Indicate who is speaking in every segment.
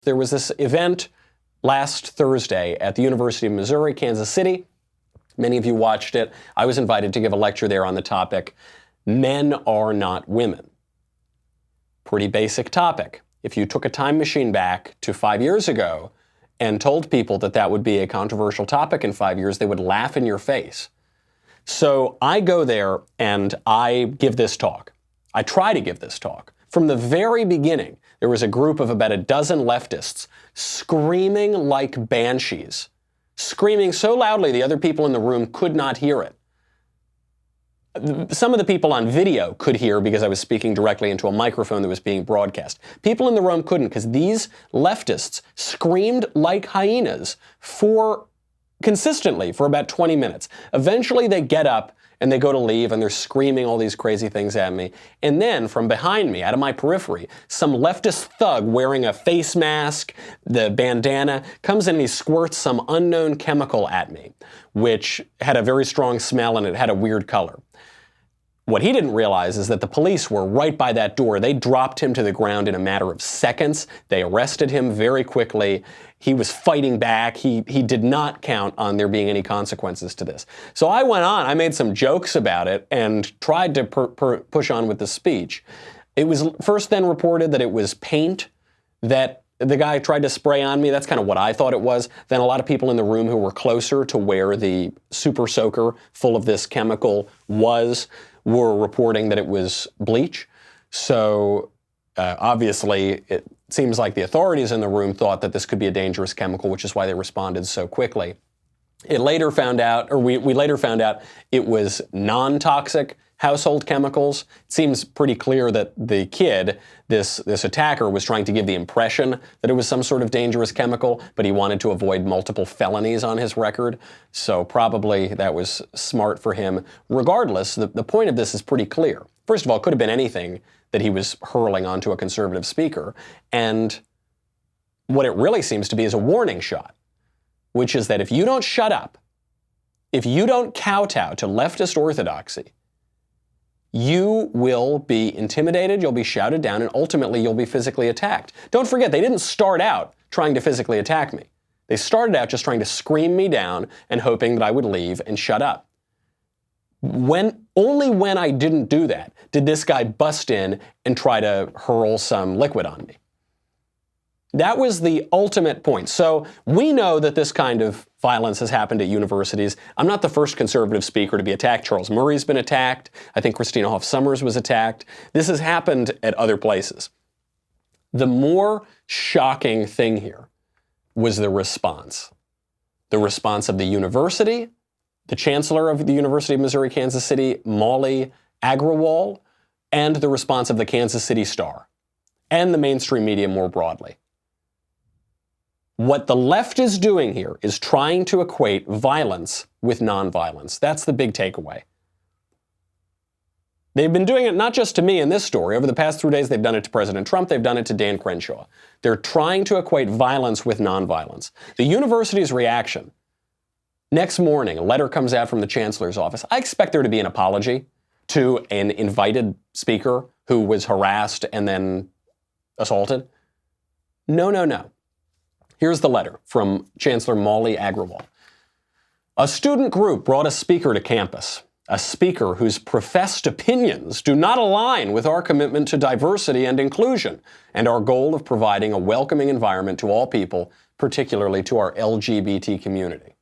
Speaker 1: There was this event last Thursday at the University of Missouri, Kansas City. Many of you watched it. I was invited to give a lecture there on the topic, Men Are Not Women. Pretty basic topic. If you took a time machine back to 5 years ago and told people that that would be a controversial topic in 5 years, they would laugh in your face. So I go there and I give this talk. I try to give this talk. From the very beginning, there was a group of about a dozen leftists screaming like banshees, screaming so loudly the other people in the room could not hear it. Some of the people on video could hear because I was speaking directly into a microphone that was being broadcast. People in the room couldn't because these leftists screamed like hyenas consistently for about 20 minutes. Eventually they get up and they go to leave and they're screaming all these crazy things at me. And then from behind me, out of my periphery, some leftist thug wearing a face mask, the bandana, comes in and he squirts some unknown chemical at me, which had a very strong smell and it had a weird color. What he didn't realize is that the police were right by that door. They dropped him to the ground in a matter of seconds. They arrested him very quickly. He was fighting back. He did not count on there being any consequences to this. So I went on. I made some jokes about it and tried to push on with the speech. It was first then reported that it was paint that the guy tried to spray on me. That's kind of what I thought it was. Then a lot of people in the room who were closer to where the super soaker full of this chemical were reporting that it was bleach. So obviously it seems like the authorities in the room thought that this could be a dangerous chemical, which is why they responded so quickly. We later found out it was non-toxic household chemicals. It seems pretty clear that the kid, this attacker, was trying to give the impression that it was some sort of dangerous chemical, but he wanted to avoid multiple felonies on his record. So probably that was smart for him. Regardless, the point of this is pretty clear. First of all, it could have been anything that he was hurling onto a conservative speaker. And what it really seems to be is a warning shot, which is that if you don't shut up, if you don't kowtow to leftist orthodoxy, you will be intimidated, you'll be shouted down, and ultimately you'll be physically attacked. Don't forget, they didn't start out trying to physically attack me. They started out just trying to scream me down and hoping that I would leave and shut up. Only when I didn't do that did this guy bust in and try to hurl some liquid on me. That was the ultimate point. So we know that this kind of violence has happened at universities. I'm not the first conservative speaker to be attacked. Charles Murray's been attacked. I think Christina Hoff Sommers was attacked. This has happened at other places. The more shocking thing here was the response. The response of the university, the chancellor of the University of Missouri, Kansas City, Molly Agrawal, and the response of the Kansas City Star, and the mainstream media more broadly. What the left is doing here is trying to equate violence with nonviolence. That's the big takeaway. They've been doing it not just to me in this story. Over the past 3 days, they've done it to President Trump. They've done it to Dan Crenshaw. They're trying to equate violence with nonviolence. The university's reaction, next morning, a letter comes out from the chancellor's office. I expect there to be an apology to an invited speaker who was harassed and then assaulted. No. Here's the letter from Chancellor Molly Agrawal. A student group brought a speaker to campus, a speaker whose professed opinions do not align with our commitment to diversity and inclusion and our goal of providing a welcoming environment to all people, particularly to our LGBT community.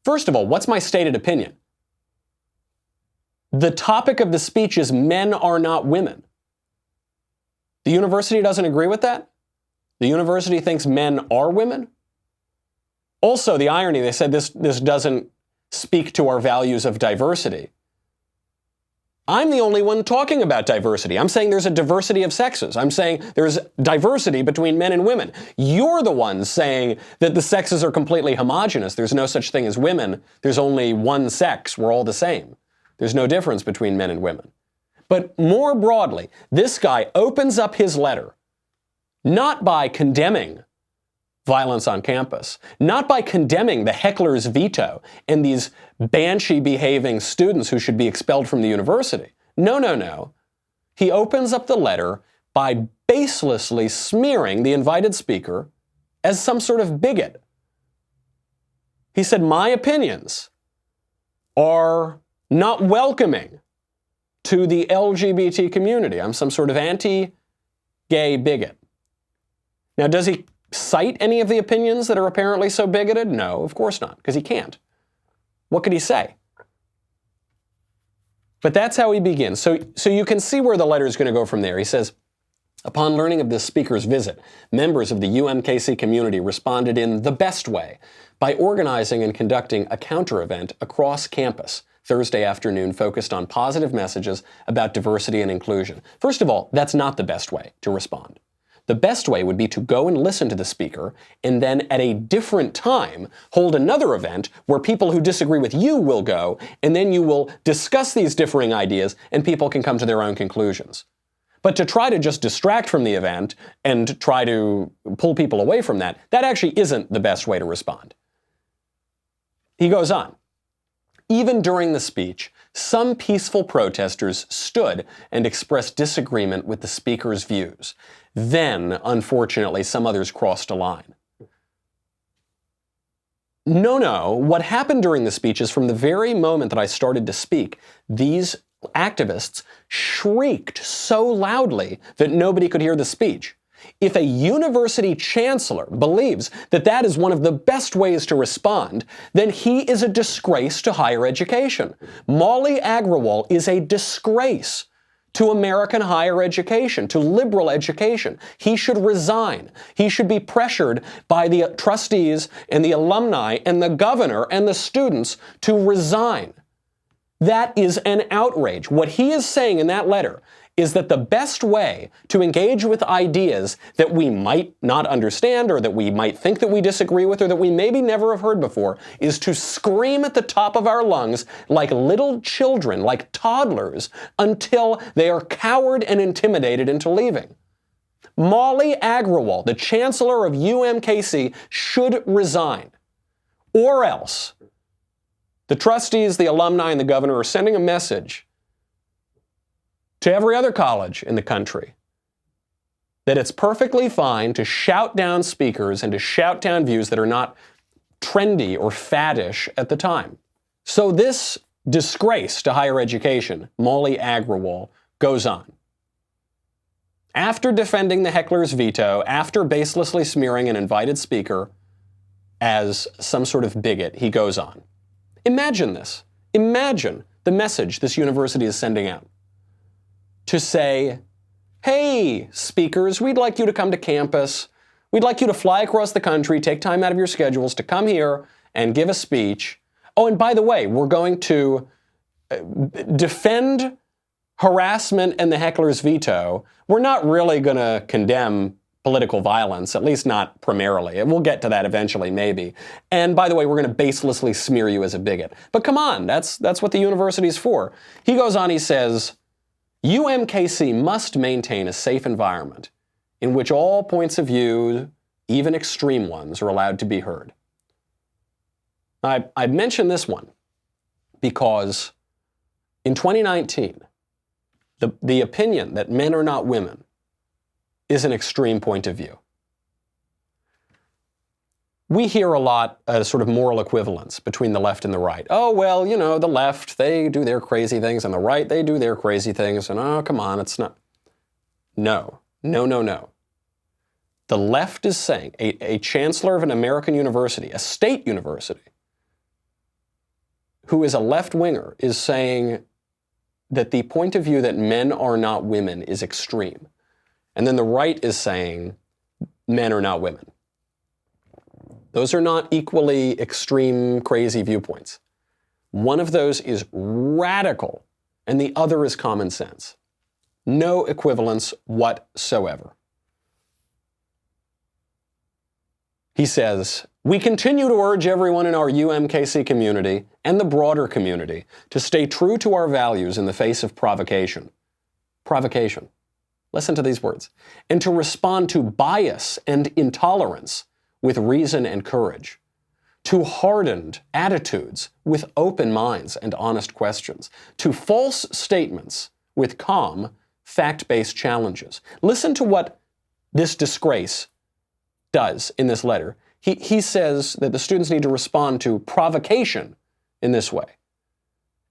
Speaker 1: First of all, what's my stated opinion? The topic of the speech is men are not women. The university doesn't agree with that? The university thinks men are women? Also, the irony, they said this doesn't speak to our values of diversity. I'm the only one talking about diversity. I'm saying there's a diversity of sexes. I'm saying there's diversity between men and women. You're the ones saying that the sexes are completely homogenous. There's no such thing as women. There's only one sex. We're all the same. There's no difference between men and women. But more broadly, this guy opens up his letter not by condemning violence on campus, not by condemning the heckler's veto and these banshee-behaving students who should be expelled from the university. No. He opens up the letter by baselessly smearing the invited speaker as some sort of bigot. He said, my opinions are not welcoming to the LGBT community. I'm some sort of anti-gay bigot. Now, does he cite any of the opinions that are apparently so bigoted? No, of course not, because he can't. What could he say? But that's how he begins. So you can see where the letter is going to go from there. He says, upon learning of this speaker's visit, members of the UMKC community responded in the best way by organizing and conducting a counter-event across campus Thursday afternoon focused on positive messages about diversity and inclusion. First of all, that's not the best way to respond. The best way would be to go and listen to the speaker and then at a different time hold another event where people who disagree with you will go, and then you will discuss these differing ideas and people can come to their own conclusions. But to try to just distract from the event and try to pull people away from that actually isn't the best way to respond. He goes on. Even during the speech, some peaceful protesters stood and expressed disagreement with the speaker's views. Then, unfortunately, some others crossed a line. No, what happened during the speech is from the very moment that I started to speak, these activists shrieked so loudly that nobody could hear the speech. If a university chancellor believes that that is one of the best ways to respond, then he is a disgrace to higher education. Molly Agrawal is a disgrace to American higher education, to liberal education. He should resign. He should be pressured by the trustees and the alumni and the governor and the students to resign. That is an outrage. What he is saying in that letter is that the best way to engage with ideas that we might not understand or that we might think that we disagree with or that we maybe never have heard before is to scream at the top of our lungs like little children, like toddlers, until they are cowed and intimidated into leaving. Molly Agrawal, the chancellor of UMKC, should resign. Or else the trustees, the alumni, and the governor are sending a message to every other college in the country that it's perfectly fine to shout down speakers and to shout down views that are not trendy or faddish at the time. So this disgrace to higher education, Molly Agrawal, goes on. After defending the heckler's veto, after baselessly smearing an invited speaker as some sort of bigot, he goes on. Imagine this. Imagine the message this university is sending out. To say, hey, speakers, we'd like you to come to campus. We'd like you to fly across the country, take time out of your schedules to come here and give a speech. Oh, and by the way, we're going to defend harassment and the heckler's veto. We're not really going to condemn political violence, at least not primarily. We'll get to that eventually, maybe. And by the way, we're going to baselessly smear you as a bigot. But come on, that's what the university's for. He goes on, he says, UMKC must maintain a safe environment in which all points of view, even extreme ones, are allowed to be heard. I mention this one because in 2019, the opinion that men are not women is an extreme point of view. We hear a lot sort of moral equivalence between the left and the right. Oh, well, you know, the left, they do their crazy things, and the right, they do their crazy things, and oh, come on, it's not. No. The left is saying, a chancellor of an American university, a state university, who is a left-winger, is saying that the point of view that men are not women is extreme. And then the right is saying men are not women. Those are not equally extreme, crazy viewpoints. One of those is radical, and the other is common sense. No equivalence whatsoever. He says, we continue to urge everyone in our UMKC community and the broader community to stay true to our values in the face of provocation. Provocation. Listen to these words. And to respond to bias and intolerance with reason and courage, to hardened attitudes with open minds and honest questions, to false statements with calm fact-based challenges. Listen to what this disgrace does in this letter. He says that the students need to respond to provocation in this way,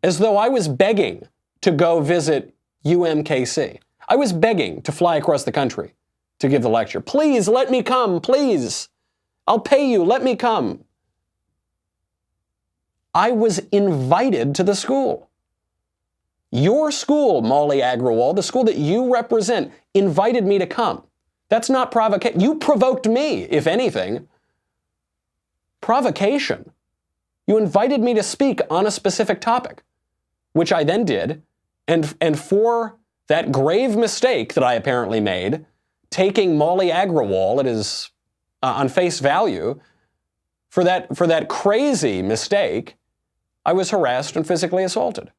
Speaker 1: as though I was begging to go visit UMKC. I was begging to fly across the country to give the lecture. Please, let me come, please. I'll pay you, let me come. I was invited to the school. Your school, Molly Agrawal, the school that you represent, invited me to come. That's not provocation. You provoked me, if anything. Provocation. You invited me to speak on a specific topic, which I then did, and for that grave mistake that I apparently made, taking Molly Agrawal at his on face value, for that crazy mistake, I was harassed and physically assaulted.